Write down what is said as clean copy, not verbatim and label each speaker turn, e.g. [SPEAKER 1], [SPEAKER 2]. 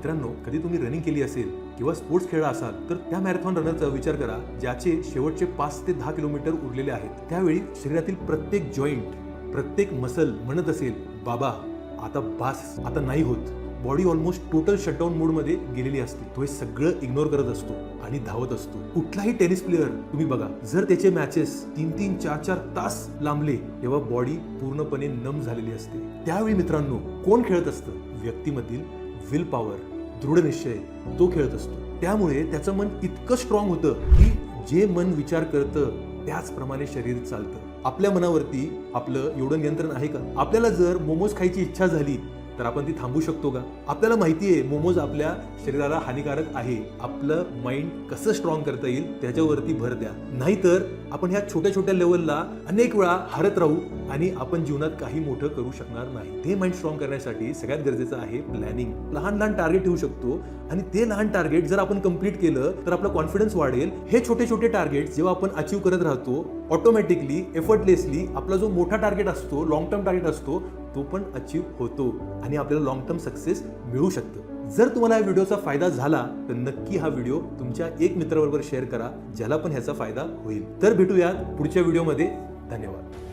[SPEAKER 1] मित्रांनो, कधी तुम्ही रनिंग केली असेल किंवा स्पोर्ट्स खेळला असाल तर त्या मॅरेथॉन रनरचा विचार करा ज्याचे शेवटचे 5 ते 10 किलोमीटर उरलेले आहेत. त्यावेळी शरीरातील प्रत्येक जॉईंट, प्रत्येक मसल म्हणत असेल, बाबा आता बास, आता नाही होत. बॉडी ऑलमोस्ट टोटल शटडाऊन मोड मध्ये गेलेली असते. तो हे सगळं इग्नोर करत असतो आणि धावत असतो. कुठलाही टेनिस प्लेअर तुम्ही बघा, जर त्याचे मॅचेस 3-3, 4-4 तास लांबले तेव्हा बॉडी पूर्णपणे नम झालेली असते. त्यावेळी मित्रांनो, कोण खेळत असतं? व्यक्तीमधील विल पॉवर, दृढ निश्चय, तो खेळत असतो. त्यामुळे त्याचं मन इतकं स्ट्रॉंग होतं की जे मन विचार करतं त्याचप्रमाणे शरीर चालतं. आपल्या मनावरती आपलं एवढं नियंत्रण आहे का? आपल्याला जर मोमोज खायची इच्छा झाली तर आपण ती थांबू शकतो का? आपल्याला माहिती आहे मोमोज आपल्या शरीराला हानिकारक आहे. आपलं माइंड कसं स्ट्रॉंग करता येईल त्याच्यावरती भर द्या. नाहीतर आपण ह्या छोट्या छोट्या लेवलला अनेक वेळा हारत राहू आणि आपण जीवनात काही मोठं करू शकणार नाही. ते माइंड स्ट्रॉंग करण्यासाठी सगळ्यात गरजेचं आहे प्लॅनिंग. लहान लहान टार्गेट ठेवू शकतो आणि ते लहान टार्गेट जर आपण कंप्लीट केलं तर आपला कॉन्फिडन्स वाढेल. हे छोटे छोटे टार्गेट जेव्हा आपण अचीव्ह करत राहतो, ऑटोमॅटिकली, एफर्टलेसली आपला जो मोठा टार्गेट असतो, लॉंग टर्म टार्गेट असतो, तो पण अचीव्ह होतो आणि आपल्याला लॉंग टर्म सक्सेस मिळू शकतं. जर तुम्हाला या व्हिडिओचा फायदा झाला तर नक्की हा व्हिडिओ तुमच्या एक मित्राबरोबर शेअर करा ज्याला पण ह्याचा फायदा होईल. तर भेटूयात पुढच्या व्हिडिओमध्ये. धन्यवाद.